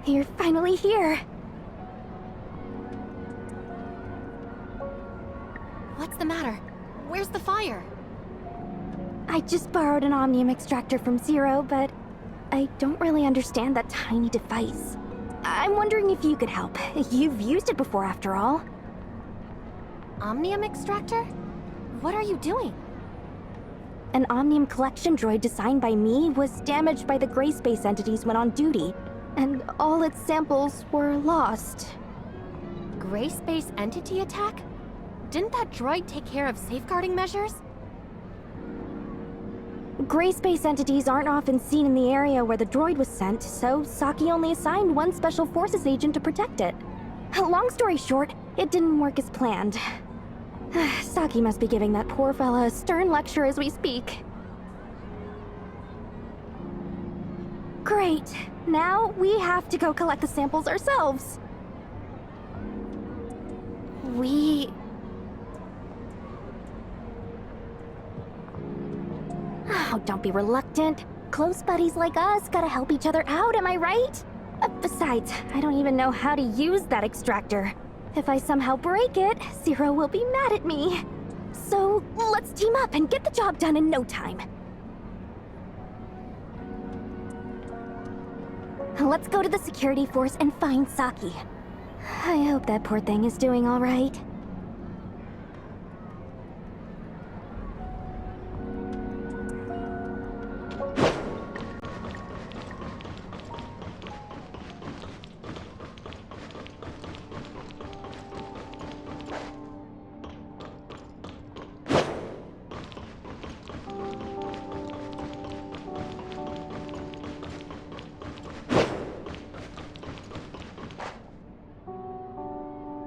You're finally here. What's the matter? Where's the fire? I just borrowed an Omnium extractor from Zero, but I don't really understand that tiny device. I'm wondering if you could help. You've used it before, after all. Omnium extractor? What are you doing? An Omnium collection droid designed by me was damaged by the gray space entities when on duty, and all its samples were lost. Gray space entity attack? Didn't that droid take care of safeguarding measures? Gray space entities aren't often seen in the area where the droid was sent, so Saki only assigned one Special Forces agent to protect it. Long story short, it didn't work as planned. Saki must be giving that poor fella a stern lecture as we speak. Great. Now we have to go collect the samples ourselves. Oh, don't be reluctant. Close buddies like us gotta help each other out, am I right? Besides, I don't even know how to use that extractor. If I somehow break it, Zero will be mad at me. So, let's team up and get the job done in no time. Let's go to the security force and find Saki. I hope that poor thing is doing all right.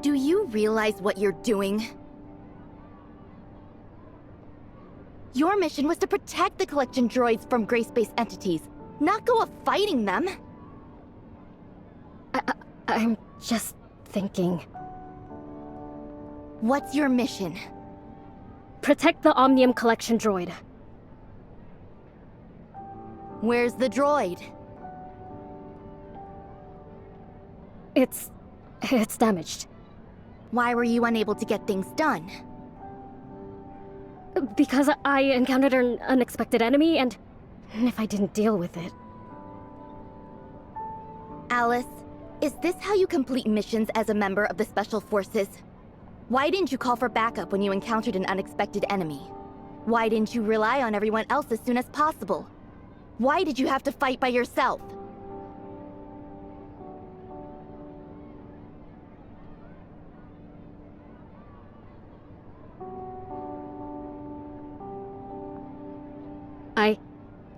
Do you realize what you're doing? Your mission was to protect the collection droids from gray space entities, not go fighting them. I'm just thinking. What's your mission? Protect the Omnium collection droid. Where's the droid? It's damaged. Why were you unable to get things done? Because I encountered an unexpected enemy, and if I didn't deal with it... Alyss, is this how you complete missions as a member of the Special Forces? Why didn't you call for backup when you encountered an unexpected enemy? Why didn't you rely on everyone else as soon as possible? Why did you have to fight by yourself?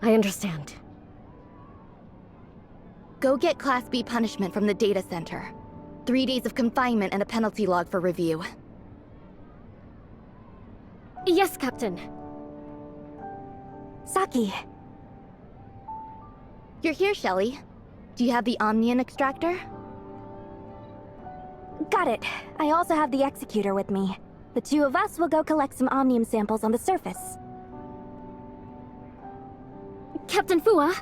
I understand. Go get Class B punishment from the data center. 3 days of confinement and a penalty log for review. Yes, Captain. Saki. You're here, Shelley. Do you have the Omnium extractor? Got it. I also have the Executor with me. The two of us will go collect some Omnium samples on the surface. Captain Fua?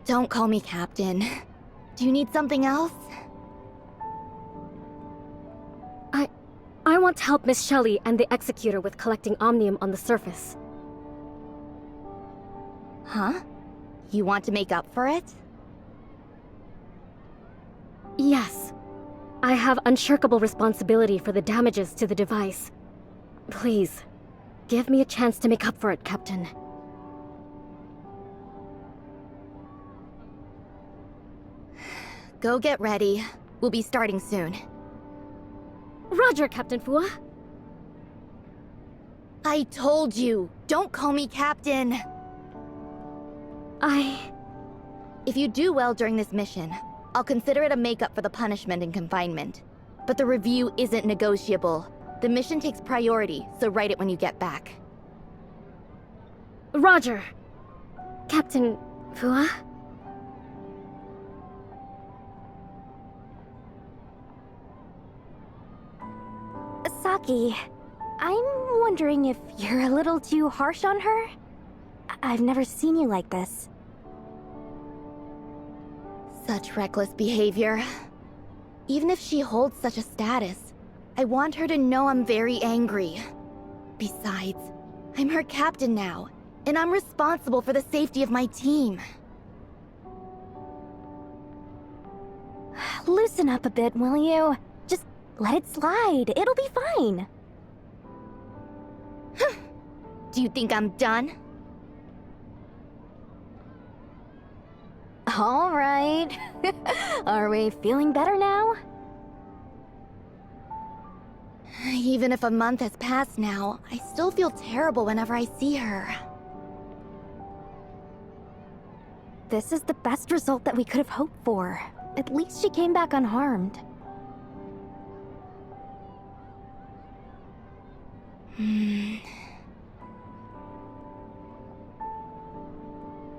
Don't call me Captain. Do you need something else? I want to help Miss Shelley and the Executor with collecting Omnium on the surface. Huh? You want to make up for it? Yes. I have unshirkable responsibility for the damages to the device. Please, give me a chance to make up for it, Captain. Go get ready. We'll be starting soon. Roger, Captain Fua. I told you, don't call me Captain. If you do well during this mission, I'll consider it a make-up for the punishment and confinement. But the review isn't negotiable. The mission takes priority, so write it when you get back. Roger. Captain, Fua? Saki, I'm wondering if you're a little too harsh on her? I've never seen you like this. Such reckless behavior. Even if she holds such a status, I want her to know I'm very angry. Besides, I'm her captain now, and I'm responsible for the safety of my team. Loosen up a bit, will you? Just let it slide. It'll be fine. Do you think I'm done? All right. Are we feeling better now? Even if a month has passed now, I still feel terrible whenever I see her. This is the best result that we could have hoped for. At least she came back unharmed.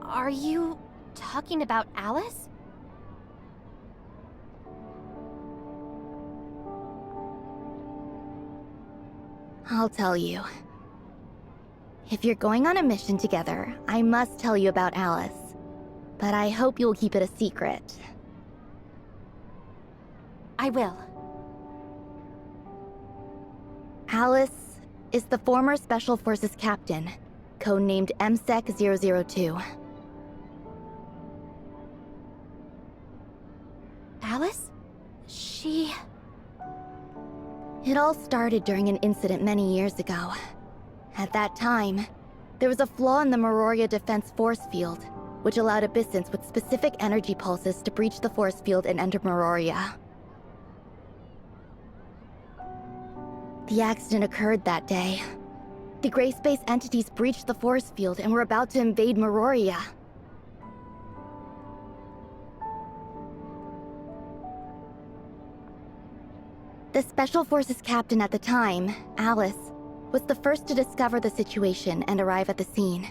Are you talking about Alyss? I'll tell you. If you're going on a mission together, I must tell you about Alyss. But I hope you'll keep it a secret. I will. Alyss is the former Special Forces captain, codenamed MSEC-002. Alyss? She... It all started during an incident many years ago. At that time, there was a flaw in the Meroria defense force field, which allowed abyssins with specific energy pulses to breach the force field and enter Meroria. The accident occurred that day. The gray space entities breached the force field and were about to invade Meroria. The Special Forces captain at the time, Alyss, was the first to discover the situation and arrive at the scene.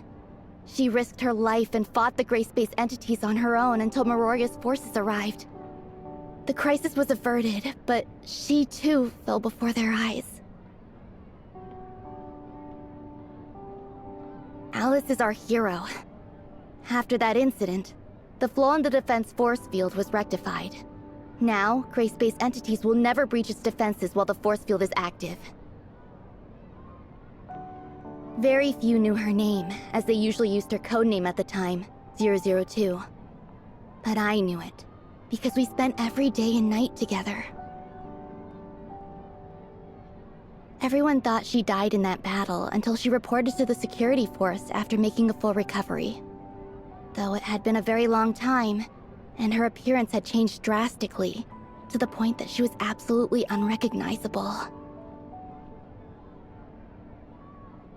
She risked her life and fought the gray space entities on her own until Meroria's forces arrived. The crisis was averted, but she too fell before their eyes. Alyss is our hero. After that incident, the flaw in the defense force field was rectified. Now, gray space entities will never breach its defenses while the force field is active. Very few knew her name, as they usually used her codename at the time, 002. But I knew it, because we spent every day and night together. Everyone thought she died in that battle until she reported to the security force after making a full recovery. Though it had been a very long time, and her appearance had changed drastically, to the point that she was absolutely unrecognizable.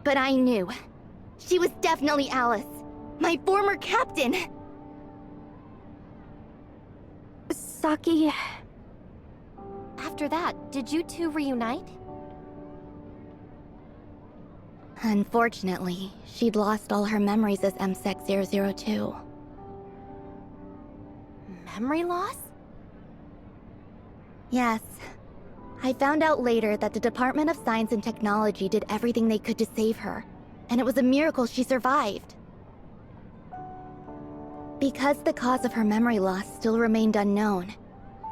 But I knew. She was definitely Alyss, my former captain! Saki... After that, did you two reunite? Unfortunately, she'd lost all her memories as MSEC-002. Memory loss? Yes. I found out later that the Department of Science and Technology did everything they could to save her, and it was a miracle she survived. Because the cause of her memory loss still remained unknown,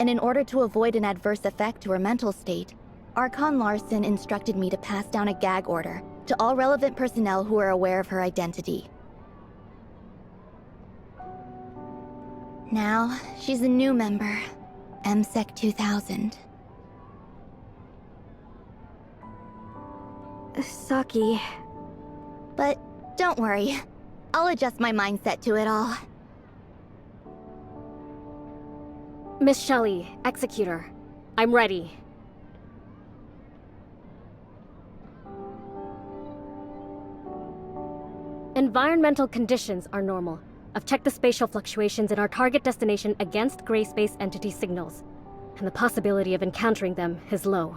and in order to avoid an adverse effect to her mental state, Archon Larson instructed me to pass down a gag order to all relevant personnel who are aware of her identity. Now, she's a new member, MSEC 2000. Saki... But don't worry, I'll adjust my mindset to it all. Miss Shelley, Executor. I'm ready. Environmental conditions are normal. I've checked the spatial fluctuations in our target destination against gray space entity signals, and the possibility of encountering them is low.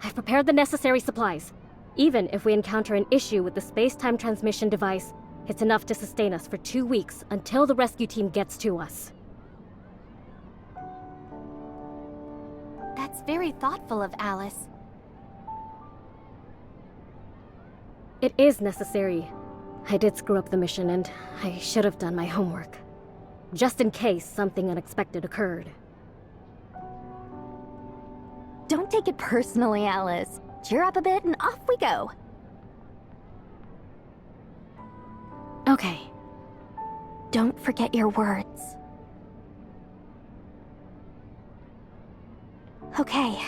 I've prepared the necessary supplies. Even if we encounter an issue with the space-time transmission device, It's enough to sustain us for 2 weeks until the rescue team gets to us. That's very thoughtful of Alyss. It is necessary. I did screw up the mission and I should have done my homework. Just in case something unexpected occurred. Don't take it personally, Alyss. Cheer up a bit and off we go. Okay. Don't forget your words. Okay.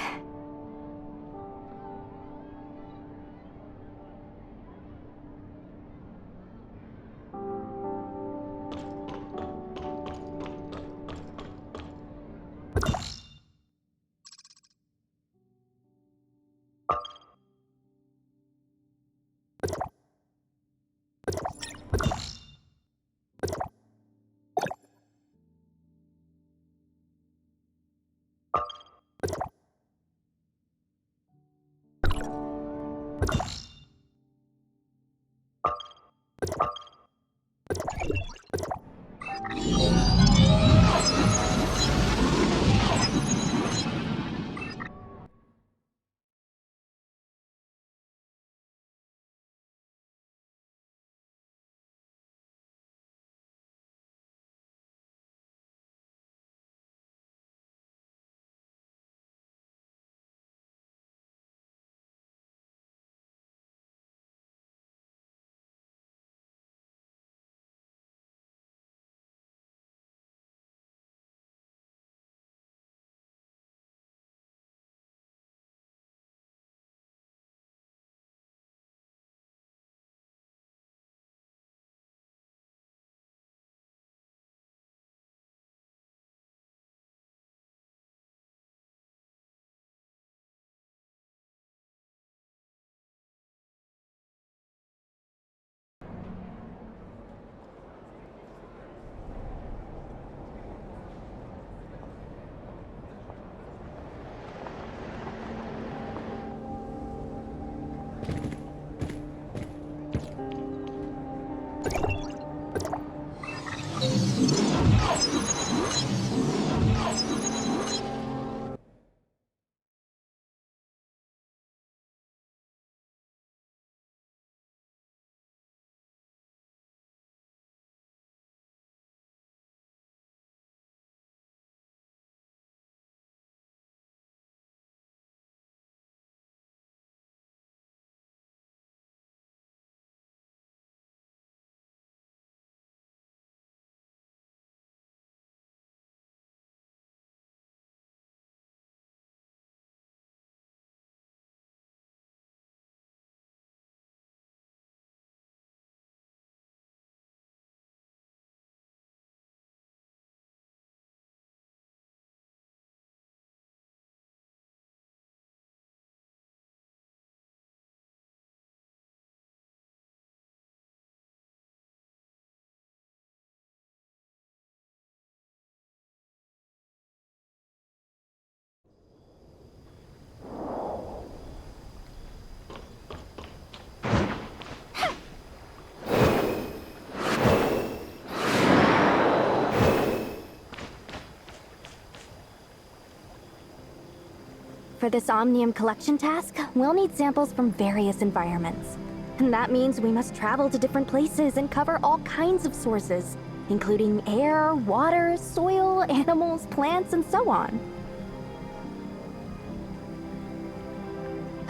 For this Omnium collection task, we'll need samples from various environments. And that means we must travel to different places and cover all kinds of sources, including air, water, soil, animals, plants, and so on.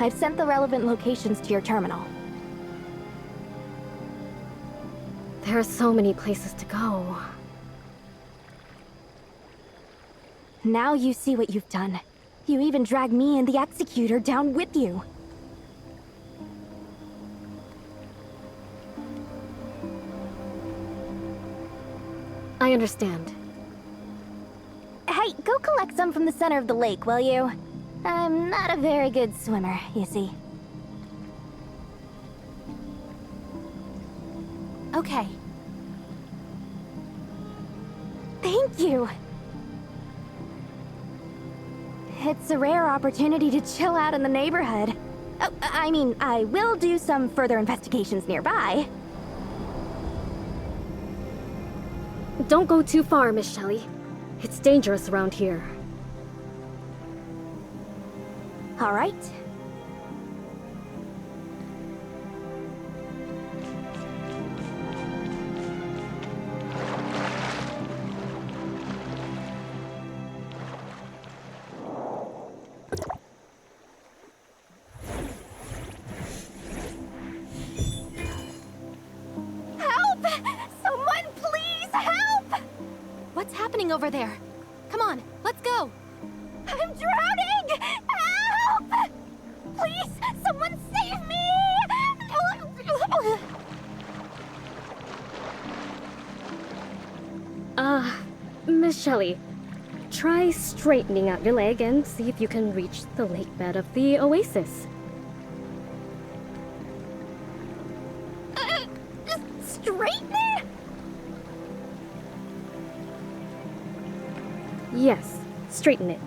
I've sent the relevant locations to your terminal. There are so many places to go. Now you see what you've done. You even dragged me and the Executor down with you. I understand. Hey, go collect some from the center of the lake, will you? I'm not a very good swimmer, you see. Okay. Thank you! It's a rare opportunity to chill out in the neighborhood. Oh, I mean, I will do some further investigations nearby. Don't go too far, Miss Shelley. It's dangerous around here. All right. Help! Someone please help! What's happening over there? Come on, let's go! I'm drowning! Help! Please, someone save me! Miss Shelley, try straightening out your leg and see if you can reach the lake bed of the oasis. Straighten it? Yes, straighten it.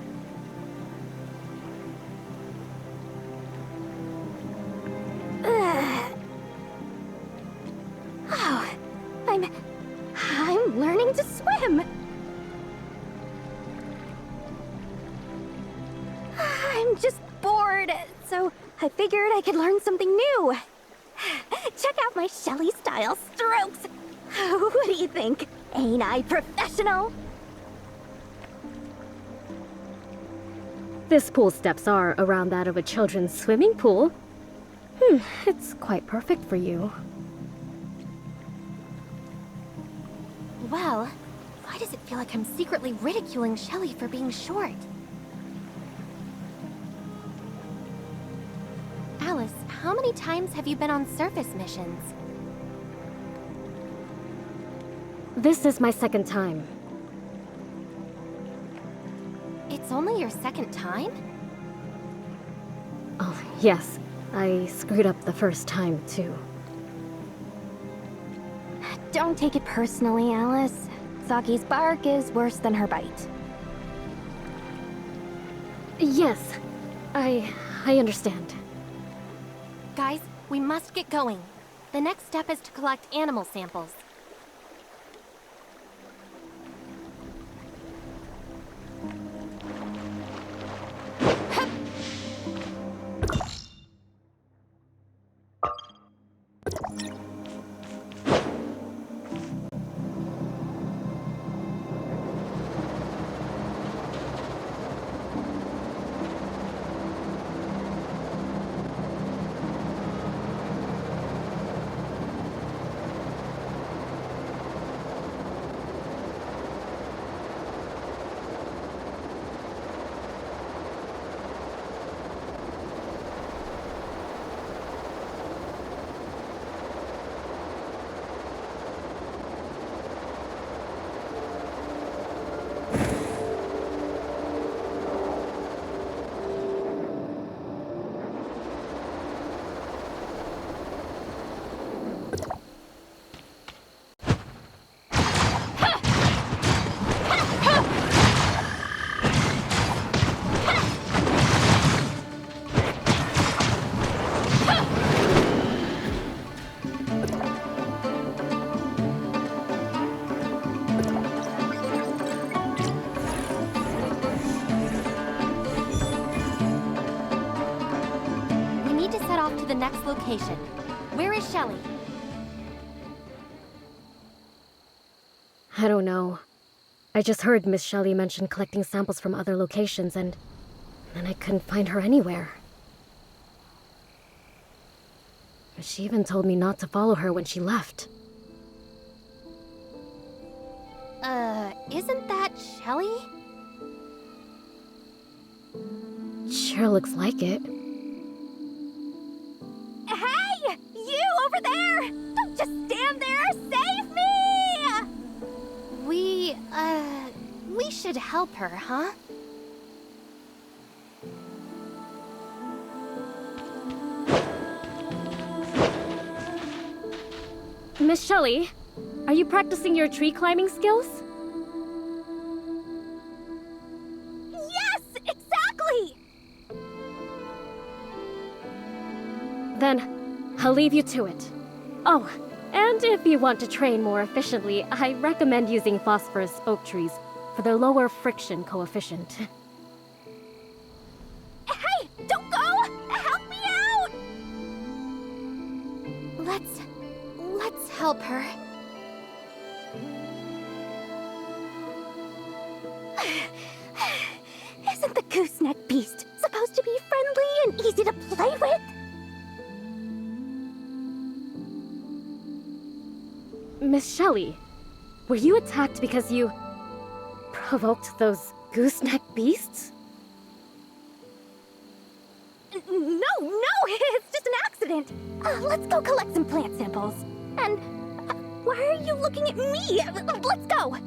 Oh, I'm learning to swim. I'm just bored, so I figured I could learn something new. Check out my Shelley style strokes. What do you think? Ain't I professional? This pool steps are around that of a children's swimming pool. It's quite perfect for you. Well, why does it feel like I'm secretly ridiculing Shelley for being short? Alyss, how many times have you been on surface missions? This is my second time. It's only your second time? Oh, yes. I screwed up the first time, too. Don't take it personally, Alyss. Saki's bark is worse than her bite. Yes, I understand. Guys, we must get going. The next step is to collect animal samples. To the next location. Where is Shelley? I don't know. I just heard Miss Shelley mention collecting samples from other locations, and then I couldn't find her anywhere. She even told me not to follow her when she left. Isn't that Shelley? Sure looks like it. Hey! You over there! Don't just stand there! Save me! We should help her, huh? Miss Shelley, are you practicing your tree climbing skills? Yes! Exactly! Then, I'll leave you to it. Oh, and And if you want to train more efficiently, I recommend using phosphorus oak trees for their lower friction coefficient. Hey! Don't go! Help me out! Let's help her. Isn't the gooseneck beast supposed to be friendly and easy to play with? Miss Shelley, were you attacked because you provoked those gooseneck beasts? No, it's just an accident. Let's go collect some plant samples. And why are you looking at me? Let's go.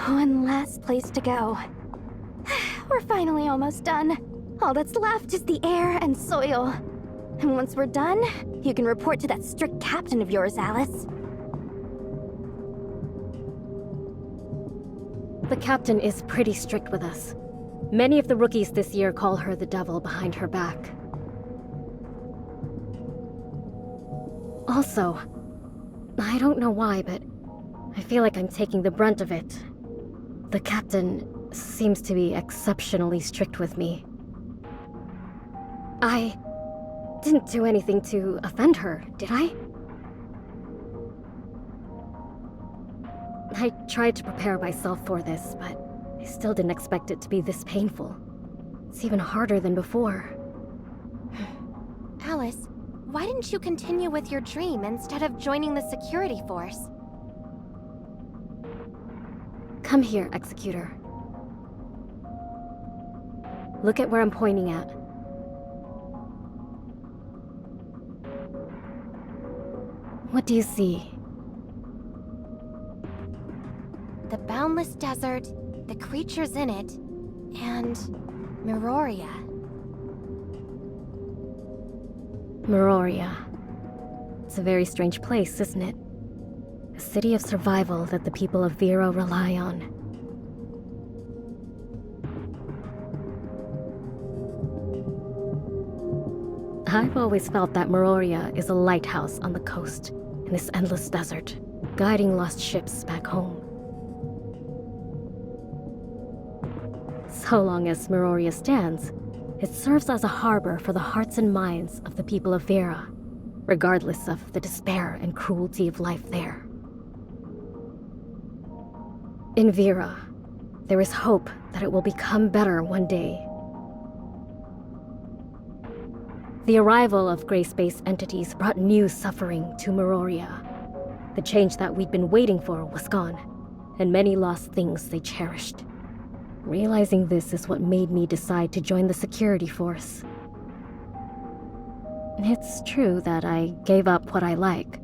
One last place to go. We're finally almost done. All that's left is the air and soil. And once we're done, you can report to that strict captain of yours, Alyss. The captain is pretty strict with us. Many of the rookies this year call her the devil behind her back. Also, I don't know why, but I feel like I'm taking the brunt of it. The captain seems to be exceptionally strict with me. I didn't do anything to offend her, did I? I tried to prepare myself for this, but I still didn't expect it to be this painful. It's even harder than before. Alyss, why didn't you continue with your dream instead of joining the security force? Come here, Executor. Look at where I'm pointing at. What do you see? The boundless desert, the creatures in it, and Meroria. Meroria. It's a very strange place, isn't it? A city of survival that the people of Vera rely on. I've always felt that Meroria is a lighthouse on the coast in this endless desert, guiding lost ships back home. So long as Meroria stands, it serves as a harbor for the hearts and minds of the people of Vera, regardless of the despair and cruelty of life there. In Vera, there is hope that it will become better one day. The arrival of gray space entities brought new suffering to Meroria. The change that we'd been waiting for was gone, and many lost things they cherished. Realizing this is what made me decide to join the security force. It's true that I gave up what I like,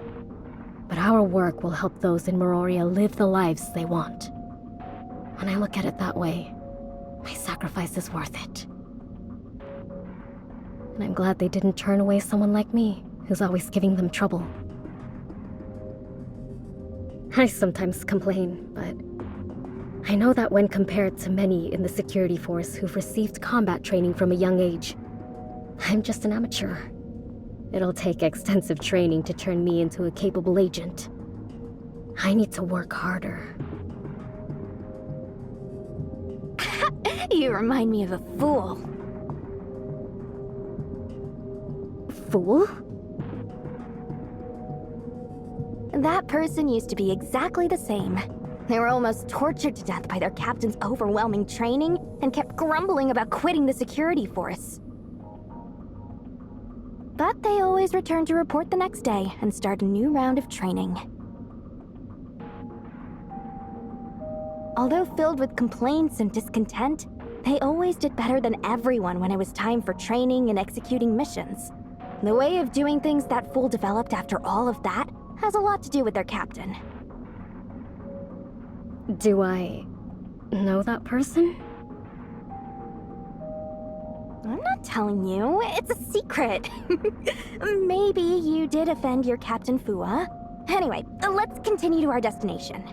But our work will help those in Meroria live the lives they want. When I look at it that way, my sacrifice is worth it. And I'm glad they didn't turn away someone like me, who's always giving them trouble. I sometimes complain, but I know that when compared to many in the security force who've received combat training from a young age, I'm just an amateur. It'll take extensive training to turn me into a capable agent. I need to work harder. You remind me of a fool. Fool? That person used to be exactly the same. They were almost tortured to death by their captain's overwhelming training and kept grumbling about quitting the security force. But they always returned to report the next day and start a new round of training. Although filled with complaints and discontent, they always did better than everyone when it was time for training and executing missions. The way of doing things that fool developed after all of that has a lot to do with their captain. Do I know that person? I'm not telling you, it's a secret. Maybe you did offend your Captain Fua. Anyway, let's continue to our destination.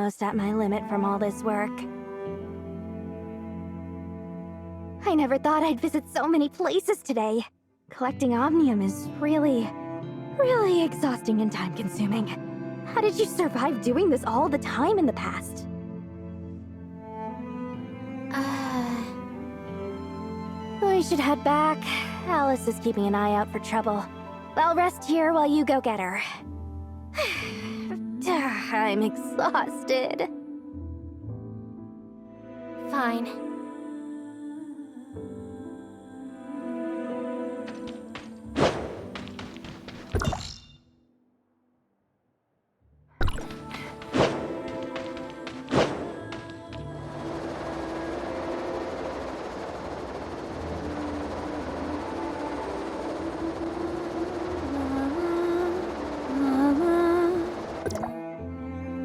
almost at my limit from all this work. I never thought I'd visit so many places today. Collecting Omnium is really Really exhausting and time-consuming. How did you survive doing this all the time in the past? We should head back. Alyss is keeping an eye out for trouble. I'll rest here while you go get her. I'm exhausted. Fine.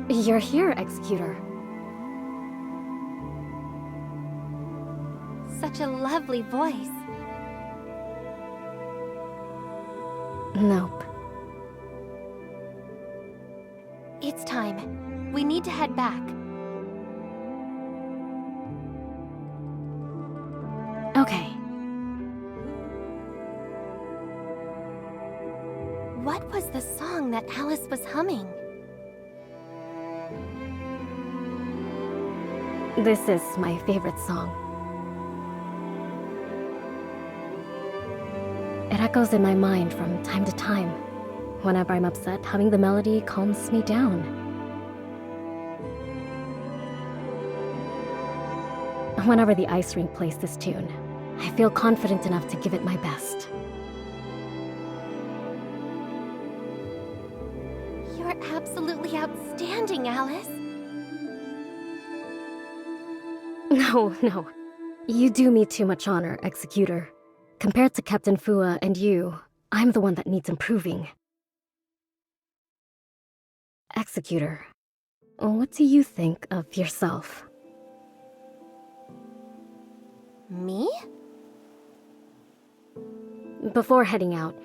You're here, Executor. Such a lovely voice. Nope. It's time. We need to head back. Okay. What was the song that Alyss was humming? This is my favorite song. It echoes in my mind from time to time. Whenever I'm upset, humming the melody calms me down. Whenever the ice rink plays this tune, I feel confident enough to give it my best. You're absolutely outstanding, Alyss. No. You do me too much honor, Executor. Compared to Captain Fua and you, I'm the one that needs improving. Executor, what do you think of yourself? Me? Before heading out,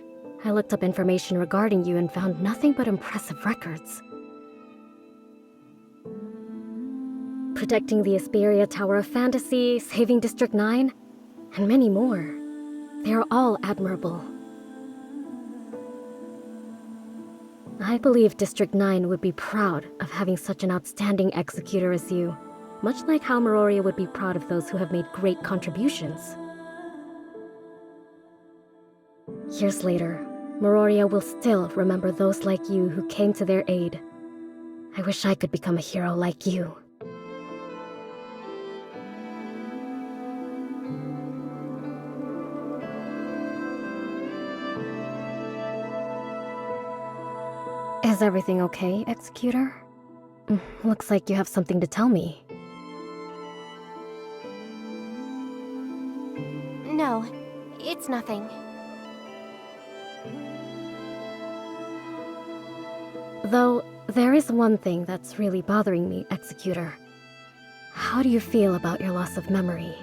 I looked up information regarding you and found nothing but impressive records. Protecting the Asperia Tower of Fantasy, saving District 9, and many more. They are all admirable. I believe District 9 would be proud of having such an outstanding executor as you, much like how Meroria would be proud of those who have made great contributions. Years later, Meroria will still remember those like you who came to their aid. I wish I could become a hero like you. Is everything okay, Executor? Looks like you have something to tell me. No, it's nothing. Though, there is one thing that's really bothering me, Executor. How do you feel about your loss of memory?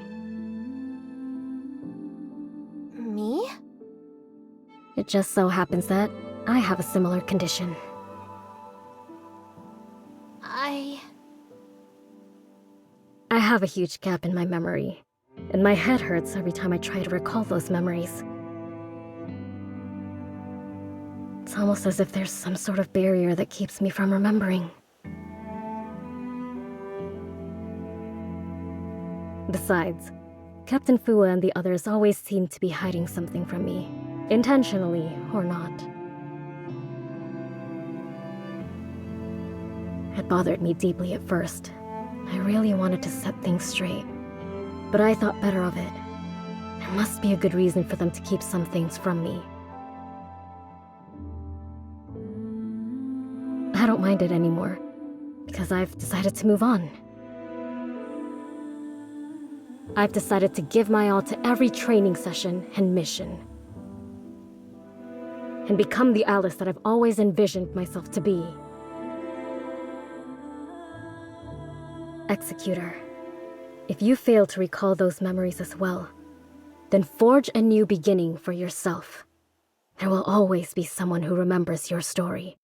Me? It just so happens that I have a similar condition. I have a huge gap in my memory, and my head hurts every time I try to recall those memories. It's almost as if there's some sort of barrier that keeps me from remembering. Besides, Captain Fua and the others always seem to be hiding something from me, intentionally or not. It bothered me deeply at first. I really wanted to set things straight, but I thought better of it. There must be a good reason for them to keep some things from me. I don't mind it anymore, because I've decided to move on. I've decided to give my all to every training session and mission, and become the Alyss that I've always envisioned myself to be. Executor, if you fail to recall those memories as well, then forge a new beginning for yourself. There will always be someone who remembers your story,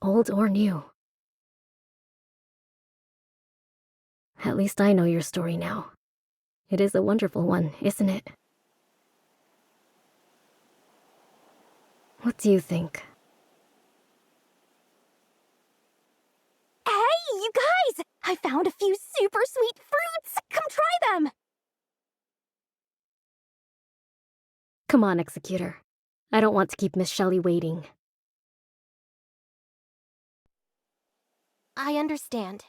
old or new. At least I know your story now. It is a wonderful one, isn't it? What do you think? I found a few super sweet fruits! Come try them! Come on, Executor. I don't want to keep Miss Shelley waiting. I understand.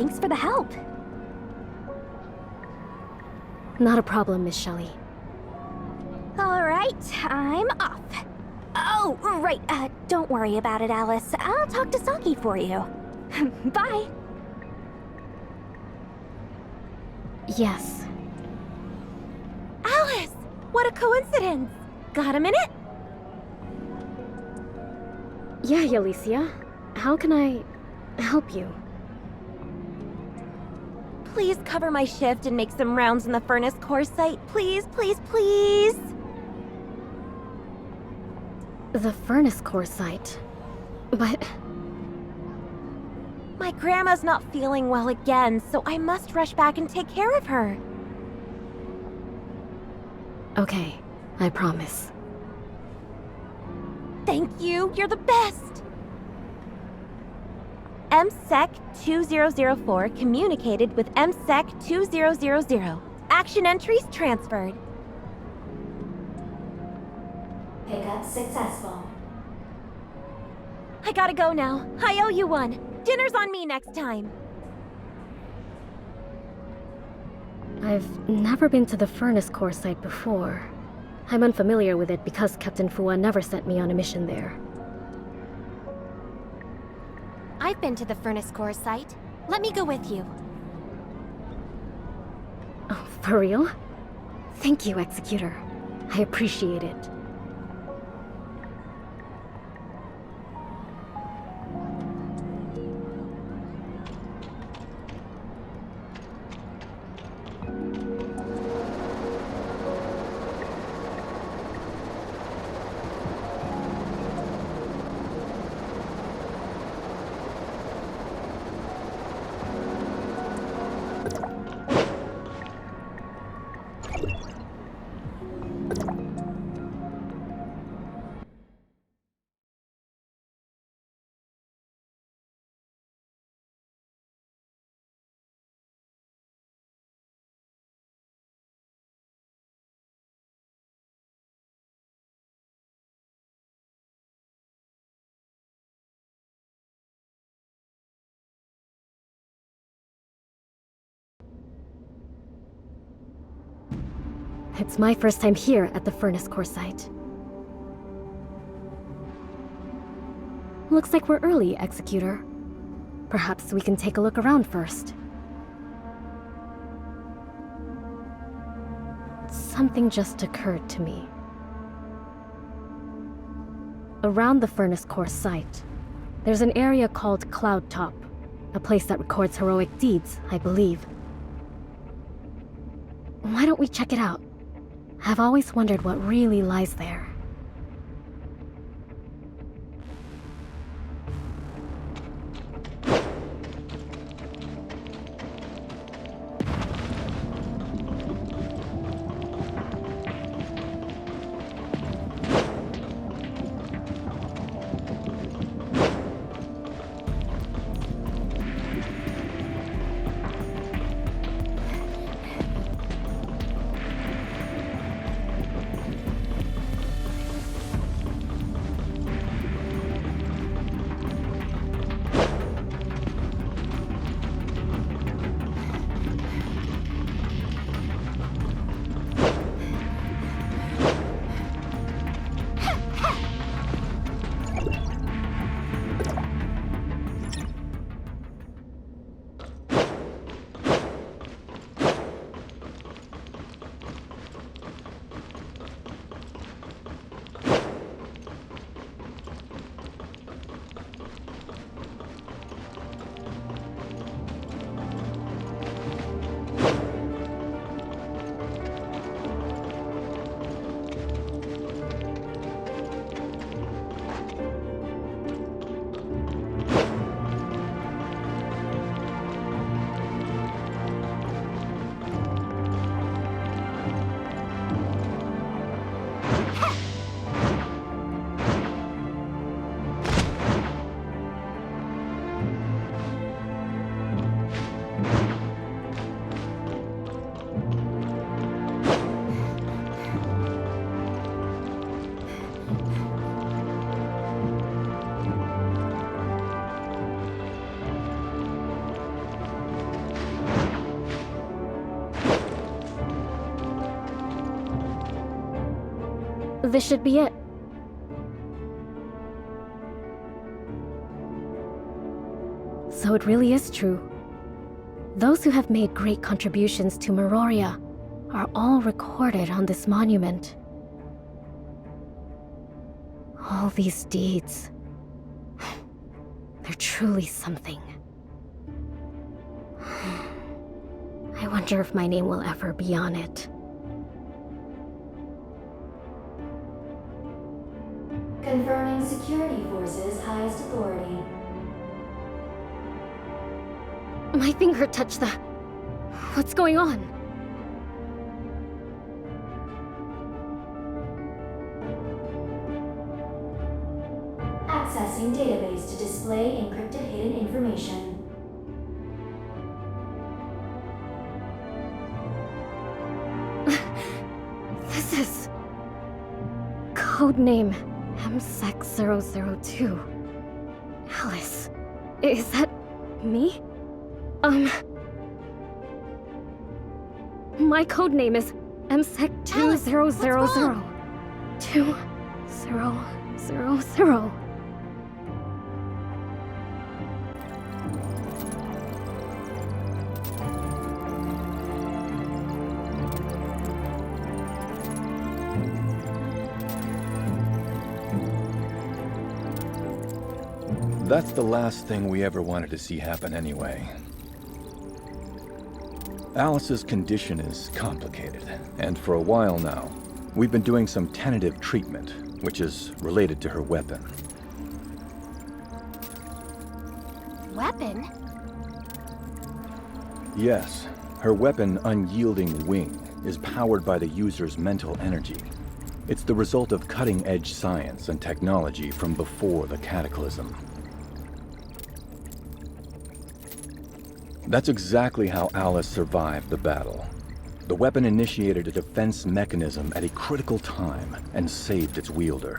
Thanks for the help. Not a problem, Miss Shelley. Alright, I'm off. Oh, right, don't worry about it, Alyss. I'll talk to Saki for you. Bye. Yes. Alyss! What a coincidence! Got a minute? Yeah, Alicia. How can I help you? Please cover my shift and make some rounds in the furnace core site. Please, please, please! The furnace core site. But My grandma's not feeling well again, so I must rush back and take care of her. okay, I promise. Thank you, you're the best! MSEC 2004 communicated with MSEC 2000. Action entries transferred. Pickup successful. I gotta go now. I owe you one. Dinner's on me next time. I've never been to the furnace core site before. I'm unfamiliar with it because Captain Fua never sent me on a mission there. I've been to the furnace core site. Let me go with you. Oh, for real? Thank you, Executor. I appreciate it. It's my first time here at the furnace core site. Looks like we're early, Executor. Perhaps we can take a look around first. Something just occurred to me. Around the furnace core site, there's an area called Cloud Top, a place that records heroic deeds, I believe. Why don't we check it out? I've always wondered what really lies there. This should be it. So it really is true. Those who have made great contributions to Meroria are all recorded on this monument. All these deeds. They're truly something. I wonder if my name will ever be on it. Confirming security forces highest authority. My finger touched the... What's going on? Accessing database to display encrypted hidden information. This is... Codename MSEC002. Alyss. Is that... me? My codename is MSEC2000. 2000. That's the last thing we ever wanted to see happen anyway. Alyss's condition is complicated, and for a while now, we've been doing some tentative treatment, which is related to her weapon. Weapon? Yes, her weapon, Unyielding Wing, is powered by the user's mental energy. It's the result of cutting-edge science and technology from before the Cataclysm. That's exactly how Alyss survived the battle. The weapon initiated a defense mechanism at a critical time and saved its wielder.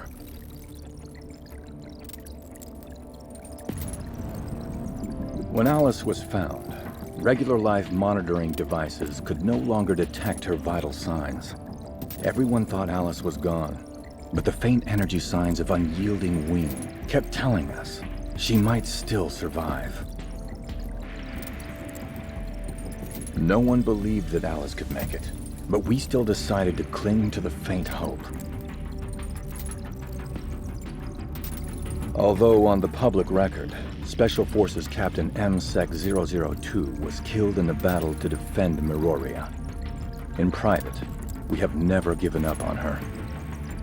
When Alyss was found, regular life monitoring devices could no longer detect her vital signs. Everyone thought Alyss was gone, but the faint energy signs of Unyielding Wing kept telling us she might still survive. No one believed that Alyss could make it, but we still decided to cling to the faint hope. Although on the public record, Special Forces Captain MSEC002 was killed in the battle to defend Meroria. In private, we have never given up on her.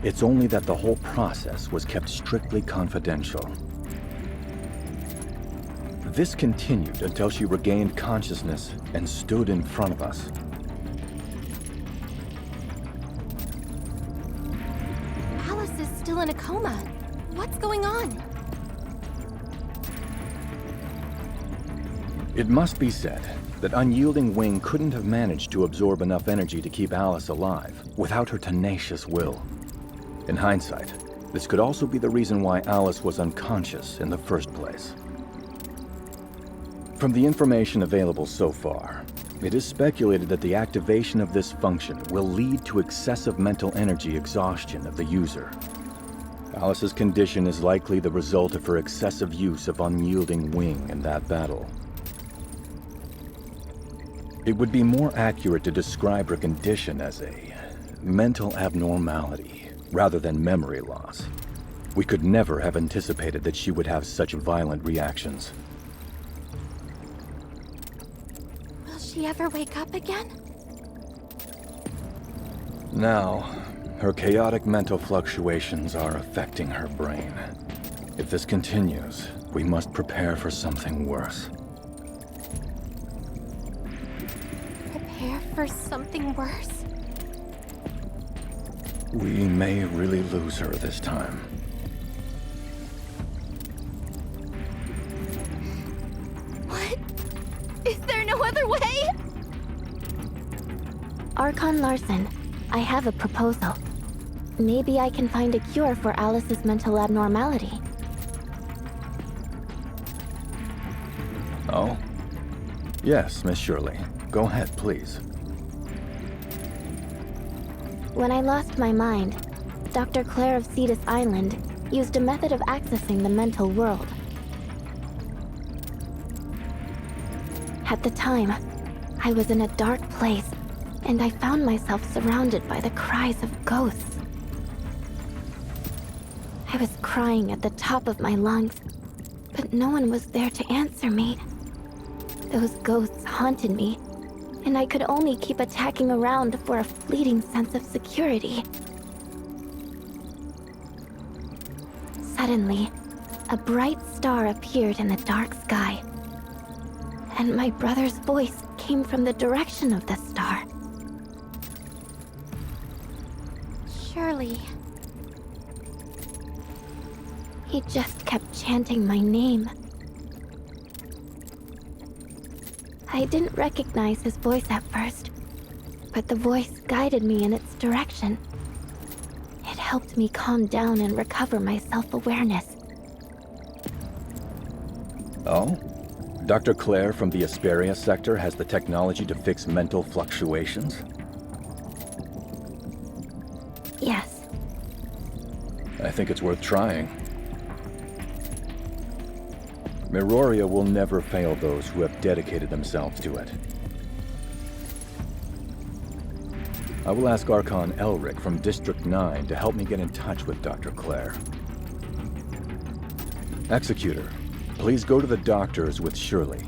It's only that the whole process was kept strictly confidential. This continued until she regained consciousness and stood in front of us. Alyss is still in a coma. What's going on? It must be said that Unyielding Wing couldn't have managed to absorb enough energy to keep Alyss alive without her tenacious will. In hindsight, this could also be the reason why Alyss was unconscious in the first place. From the information available so far, it is speculated that the activation of this function will lead to excessive mental energy exhaustion of the user. Alyss's condition is likely the result of her excessive use of Unyielding Wing in that battle. It would be more accurate to describe her condition as a mental abnormality rather than memory loss. We could never have anticipated that she would have such violent reactions. Will she ever wake up again? Now, her chaotic mental fluctuations are affecting her brain. If this continues, we must prepare for something worse. Prepare for something worse? We may really lose her this time. What? Is there no other way? Archon Larson, I have a proposal. Maybe I can find a cure for Alyss's mental abnormality. Oh? Yes, Miss Shirley. Go ahead, please. When I lost my mind, Dr. Claire of Cetus Island used a method of accessing the mental world. At the time, I was in a dark place, and I found myself surrounded by the cries of ghosts. I was crying at the top of my lungs, but no one was there to answer me. Those ghosts haunted me, and I could only keep attacking around for a fleeting sense of security. Suddenly, a bright star appeared in the dark sky, and my brother's voice came from the direction of the star. Surely. He just kept chanting my name. I didn't recognize his voice at first, but the voice guided me in its direction. It helped me calm down and recover my self-awareness. Oh? Dr. Claire from the Asperia sector has the technology to fix mental fluctuations? Yes. I think it's worth trying. Miroria will never fail those who have dedicated themselves to it. I will ask Archon Elric from District 9 to help me get in touch with Dr. Claire. Executor, please go to the doctors with Shirley.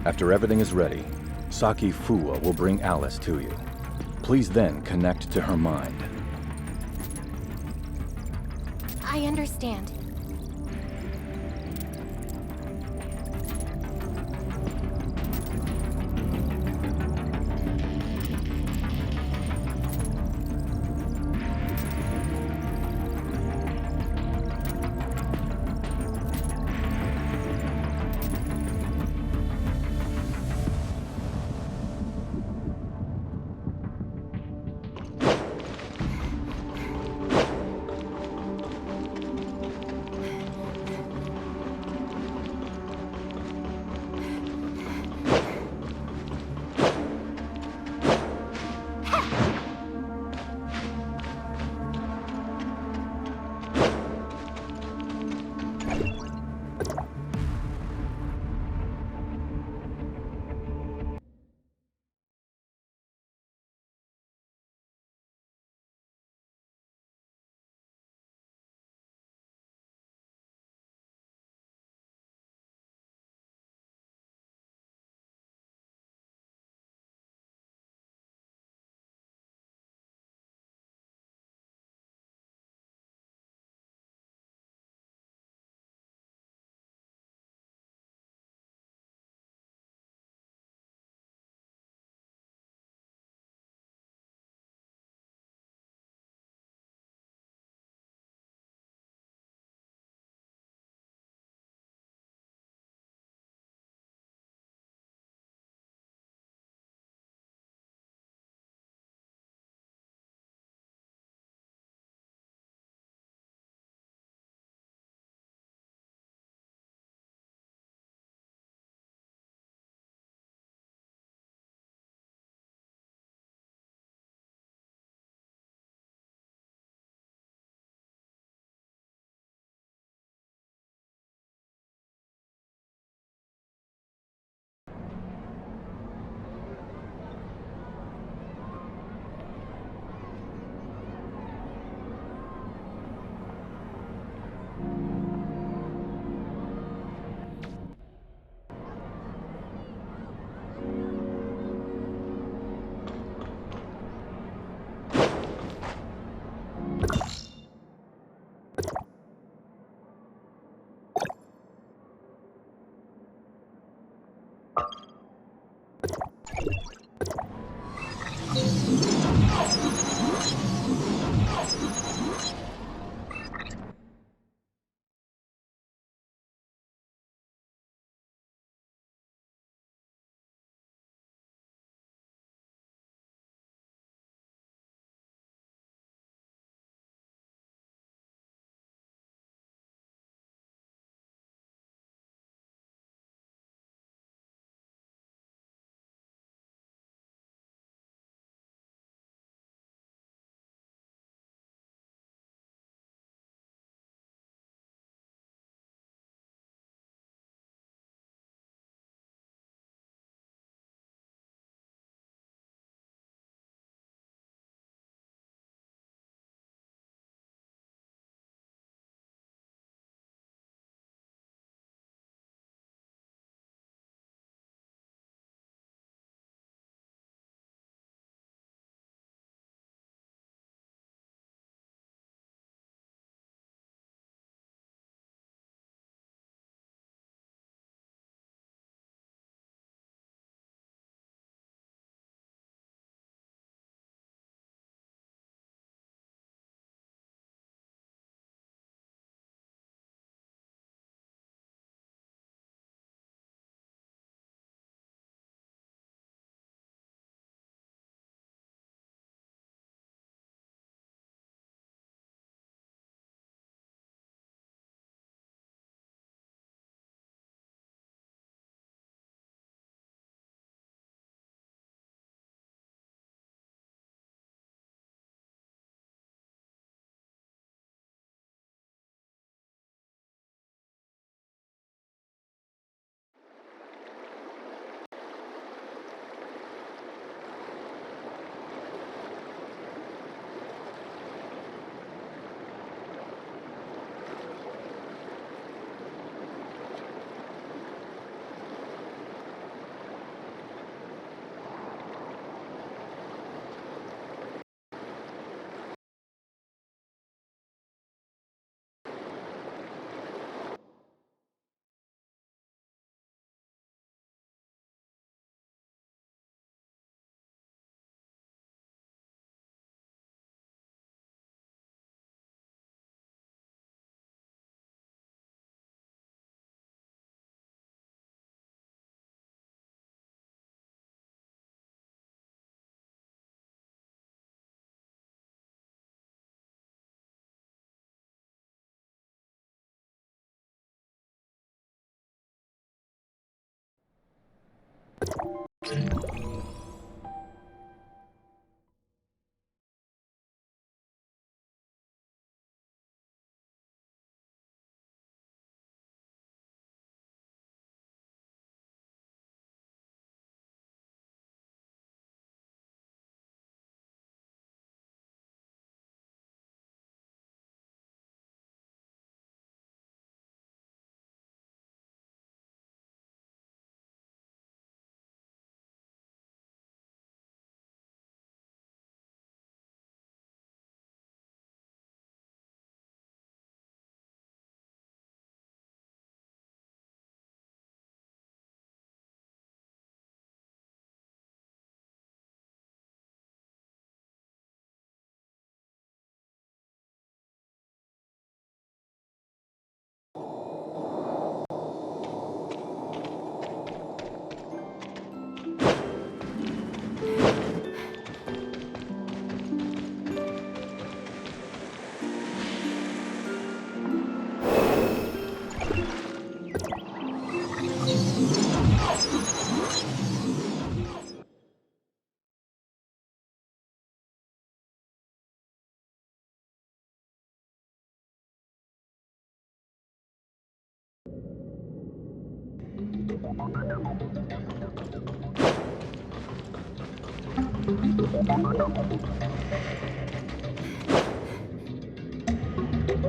After everything is ready, Saki Fuwa will bring Alyss to you. Please then connect to her mind. I understand.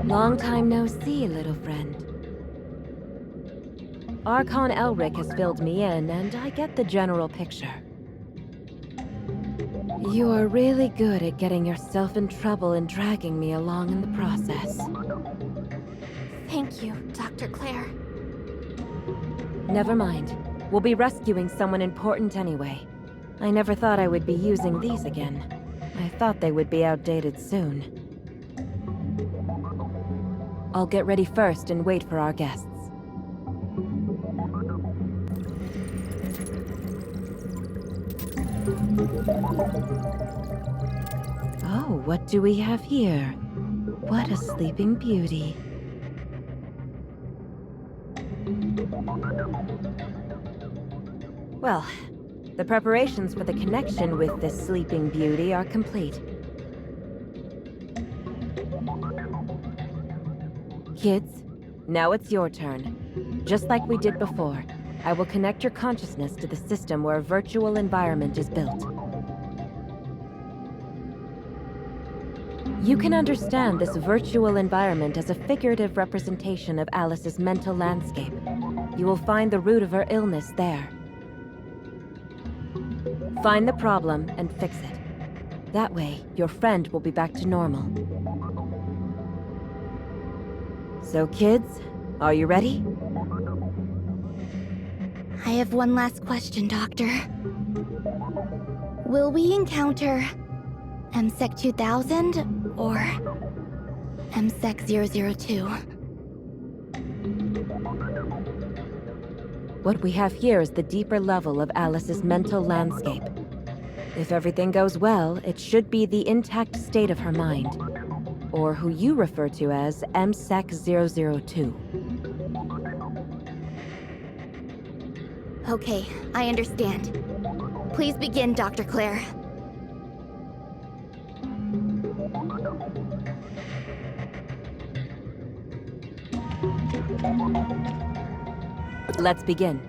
Long time no see, little friend. Archon Elric has filled me in, and I get the general picture. You are really good at getting yourself in trouble and dragging me along in the process. Thank you, Dr. Claire. Never mind. We'll be rescuing someone important anyway. I never thought I would be using these again. I thought they would be outdated soon. I'll get ready first and wait for our guests. Oh, what do we have here? What a sleeping beauty. Well, the preparations for the connection with this sleeping beauty are complete. Kids, now it's your turn. Just like we did before, I will connect your consciousness to the system where a virtual environment is built. You can understand this virtual environment as a figurative representation of Alyss's mental landscape. You will find the root of her illness there. Find the problem and fix it. That way, your friend will be back to normal. So kids, are you ready? I have one last question, Doctor. Will we encounter MSEC 2000 or MSEC 002? What we have here is the deeper level of Alyss's mental landscape. If everything goes well, it should be the intact state of her mind, or who you refer to as MSEC 002. Okay, I understand. Please begin, Dr. Claire. Let's begin.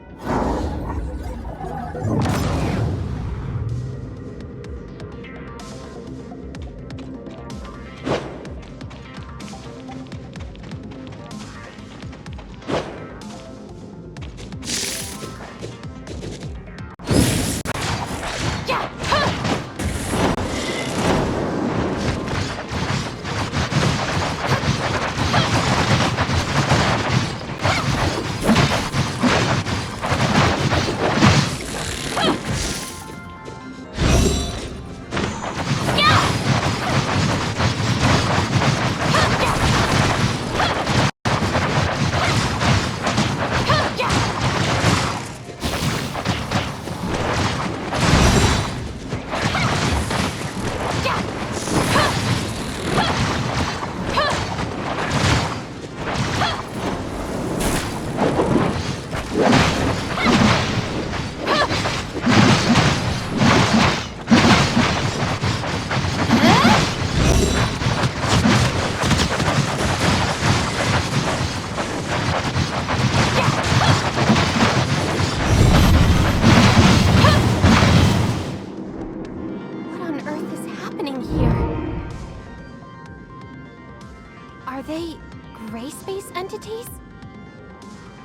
gray space entities?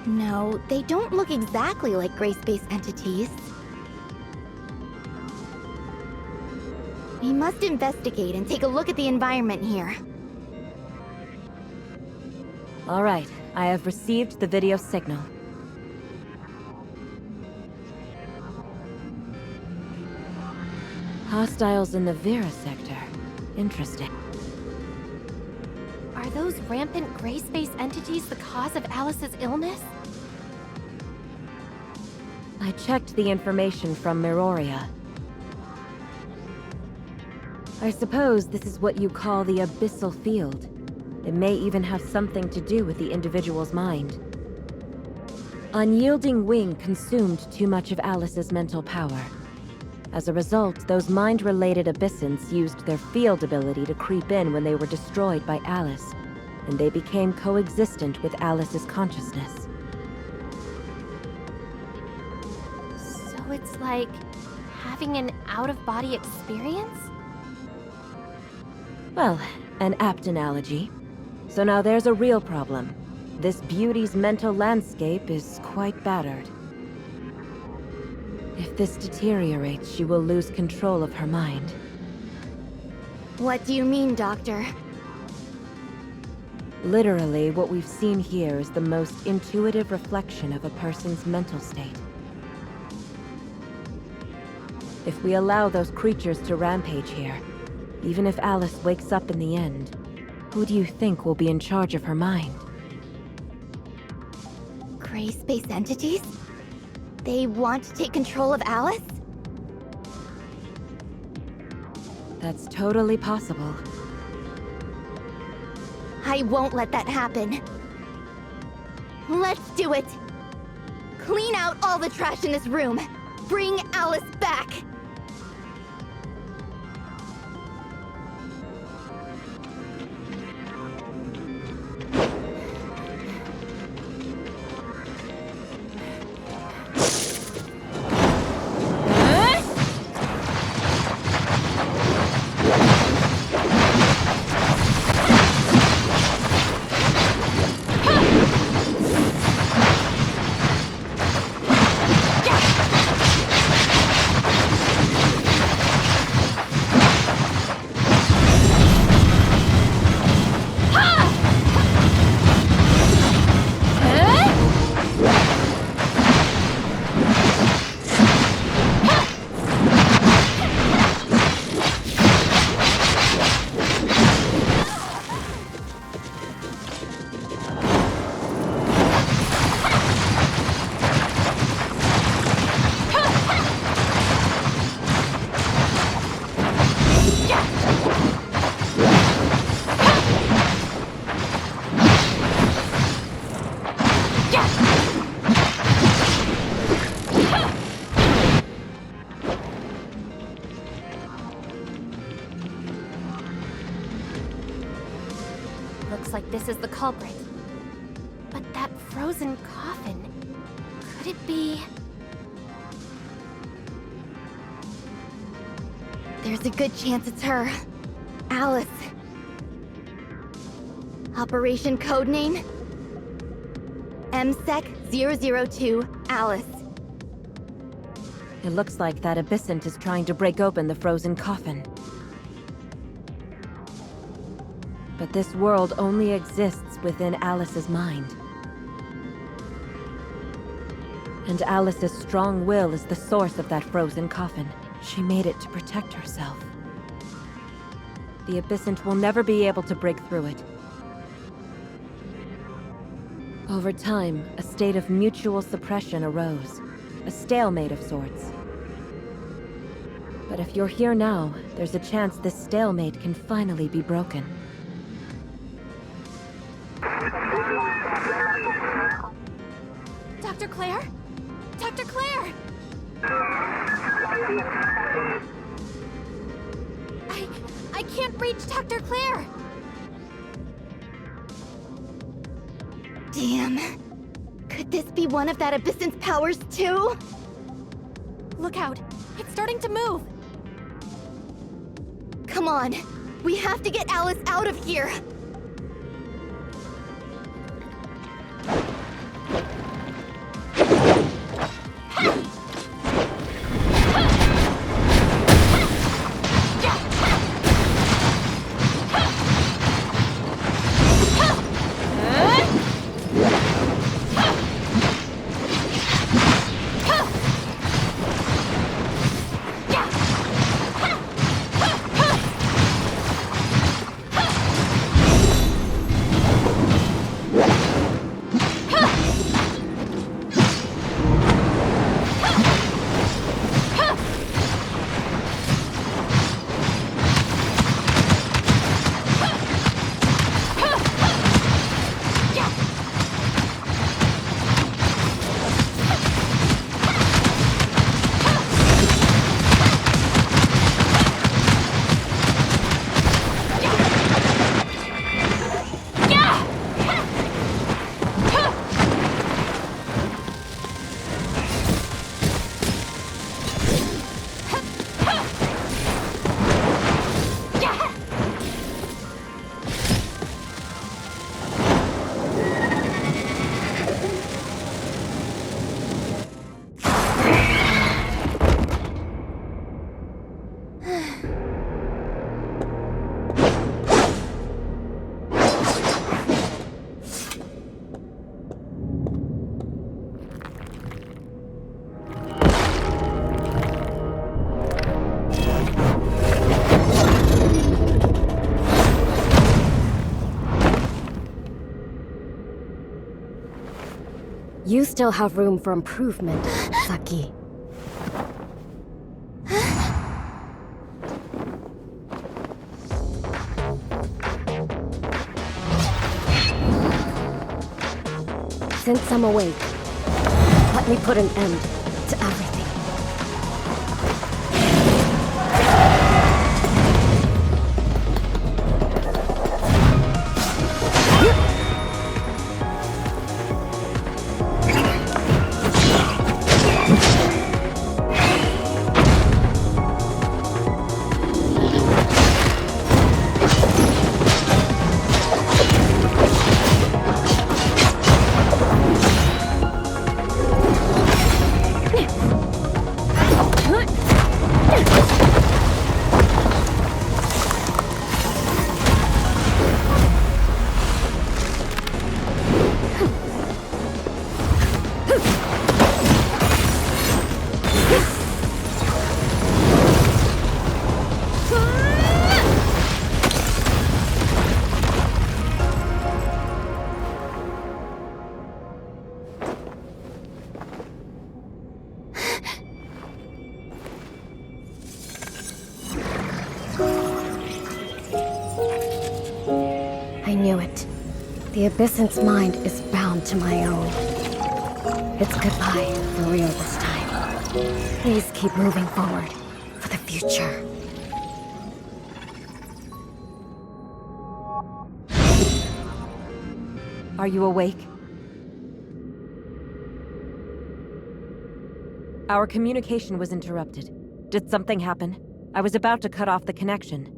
No, they don't look exactly like gray space entities. We must investigate and take a look at the environment here. All right, I have received the video signal. Hostiles in the Vera sector. Interesting. Are those rampant gray space entities the cause of Alyss's illness? I checked the information from Miroria. I suppose this is what you call the abyssal field. It may even have something to do with the individual's mind. Unyielding Wing consumed too much of Alyss's mental power. As a result, those mind-related abyssins used their field ability to creep in when they were destroyed by Alyss, and they became coexistent with Alyss's consciousness. So it's like having an out-of-body experience? Well, an apt analogy. So now there's a real problem. This beauty's mental landscape is quite battered. If this deteriorates, she will lose control of her mind. What do you mean, Doctor? Literally, what we've seen here is the most intuitive reflection of a person's mental state. If we allow those creatures to rampage here, even if Alyss wakes up in the end, who do you think will be in charge of her mind? Gray space entities? They want to take control of Alyss? That's totally possible. I won't let that happen. Let's do it! Clean out all the trash in this room! Bring Alyss back! Looks like this is the culprit. But that frozen coffin... could it be... There's a good chance it's her. Alyss. Operation codename? MSEC-002 Alyss. It looks like that abyssant is trying to break open the frozen coffin. But this world only exists within Alyss's mind. And Alyss's strong will is the source of that frozen coffin. She made it to protect herself. The abyssant will never be able to break through it. Over time, a state of mutual suppression arose. A stalemate of sorts. But if you're here now, there's a chance this stalemate can finally be broken. Dr. Claire? Dr. Claire! I can't reach Dr. Claire! Damn. Could this be one of that abyssant's powers too? Look out! It's starting to move! Come on. We have to get Alyss out of here. You still have room for improvement, Saki. Since I'm awake, let me put an end to everything. I knew it. The Abyssant's mind is bound to my own. It's goodbye for real this time. Please keep moving forward for the future. Are you awake? Our communication was interrupted. Did something happen? I was about to cut off the connection.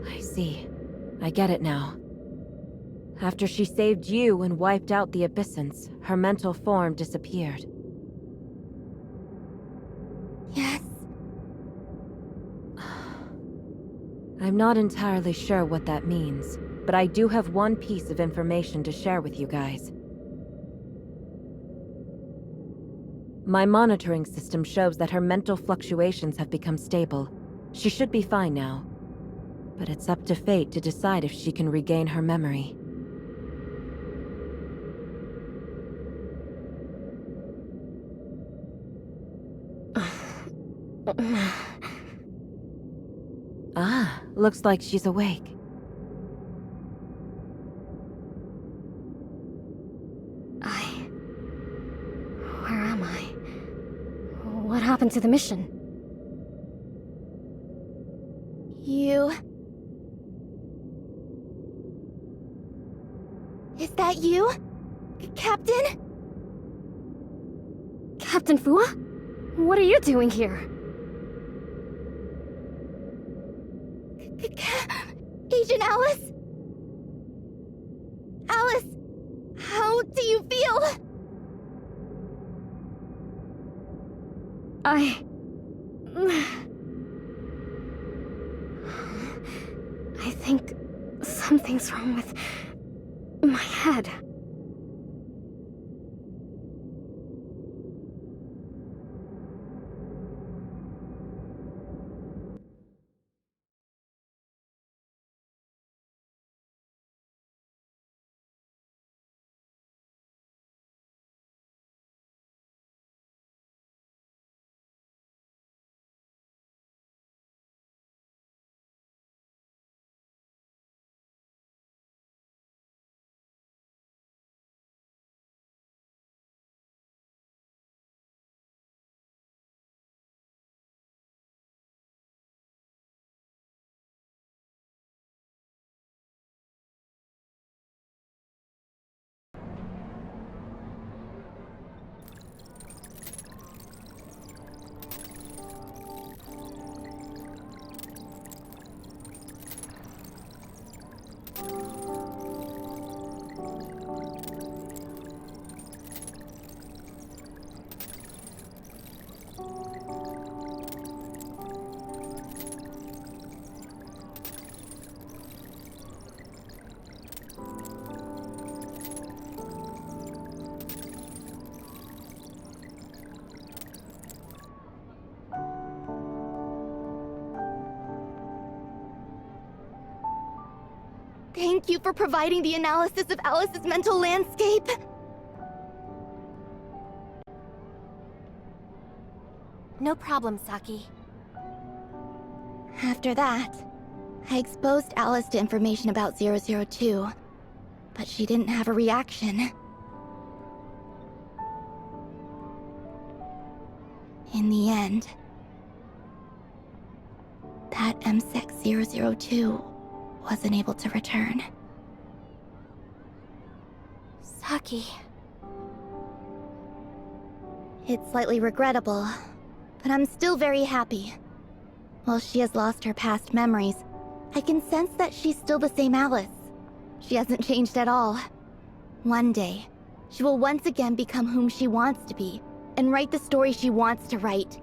I see. I get it now. After she saved you and wiped out the Abyssants, her mental form disappeared. Yes. I'm not entirely sure what that means, but I do have one piece of information to share with you guys. My monitoring system shows that her mental fluctuations have become stable. She should be fine now. But it's up to fate to decide if she can regain her memory. Ah, looks like she's awake. Where am I? What happened to the mission? You... Is that you? Captain? Captain Fua? What are you doing here? Agent Alyss? Alyss, how do you feel? I think something's wrong with my head. Thank you for providing the analysis of Alyss's mental landscape. No problem, Saki. After that, I exposed Alyss to information about 002, but she didn't have a reaction. In the end, that MSEC 002 wasn't able to return. Saki... It's slightly regrettable, but I'm still very happy. While she has lost her past memories, I can sense that she's still the same Alyss. She hasn't changed at all. One day, she will once again become whom she wants to be, and write the story she wants to write.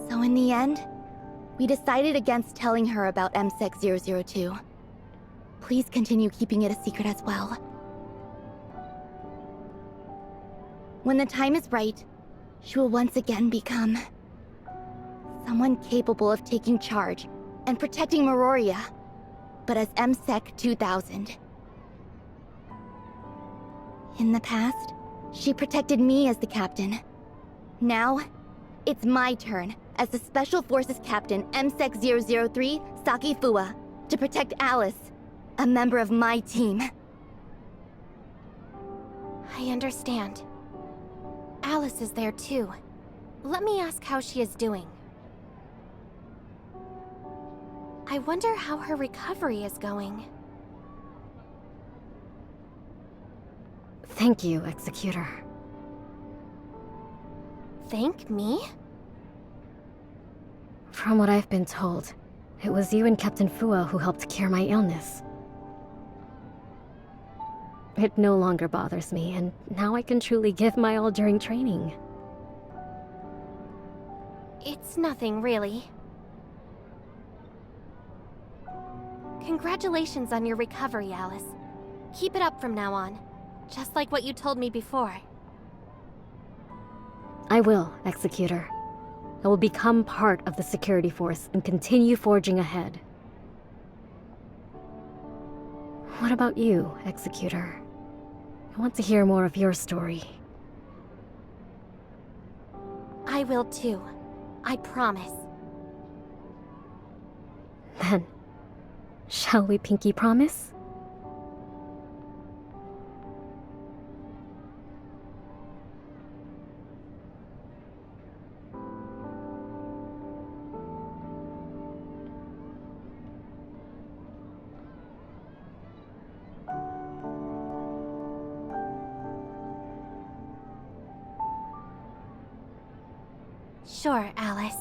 So in the end, we decided against telling her about MSEC 002. Please continue keeping it a secret as well. When the time is right, she will once again become someone capable of taking charge and protecting Meroria, but as MSEC 2000. In the past, she protected me as the captain. Now, it's my turn as the Special Forces Captain MSEC 003 Saki Fua to protect Alyss, a member of my team. I understand. Alyss is there too. Let me ask how she is doing. I wonder how her recovery is going. Thank you, Executor. Thank me? From what I've been told, it was you and Captain Fua who helped cure my illness. It no longer bothers me, and now I can truly give my all during training. It's nothing, really. Congratulations on your recovery, Alyss. Keep it up from now on, just like what you told me before. I will, Executor. I will become part of the security force and continue forging ahead. What about you, Executor? I want to hear more of your story. I will too. I promise. Then, shall we pinky promise? Sure, Alyss.